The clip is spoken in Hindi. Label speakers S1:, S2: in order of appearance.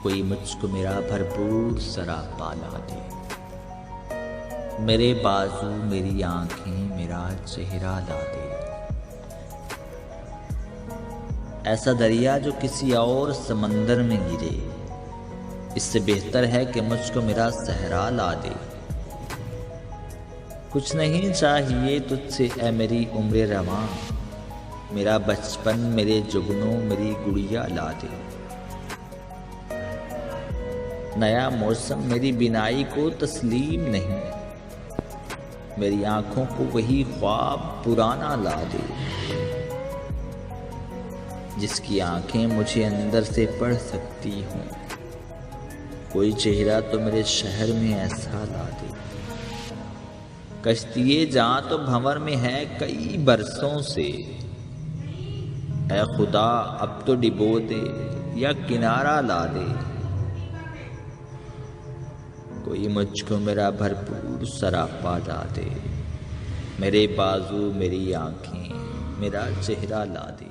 S1: कोई मुझको मेरा भरपूर सरापा ला दे। मेरे बाजू मेरी आंखें मेरा चेहरा ला दे। ऐसा दरिया जो किसी और समंदर में गिरे, इससे बेहतर है कि मुझको मेरा सहरा ला दे। कुछ नहीं चाहिए तुझसे ऐ मेरी उम्र रवां, मेरा बचपन मेरे जुगनों मेरी गुड़िया ला दे। नया मौसम मेरी बिनाई को तस्लीम नहीं, मेरी आंखों को वही ख्वाब पुराना ला दे। जिसकी आंखें मुझे अंदर से पढ़ सकती हों, कोई चेहरा तो मेरे शहर में ऐसा ला दे। कश्तिये जहां तो भंवर में है कई बरसों से, ऐ खुदा अब तो डिबो दे या किनारा ला दे। कोई मुझको मेरा भरपूर सरापा ला दे। मेरे बाजू मेरी आंखें मेरा चेहरा ला दे।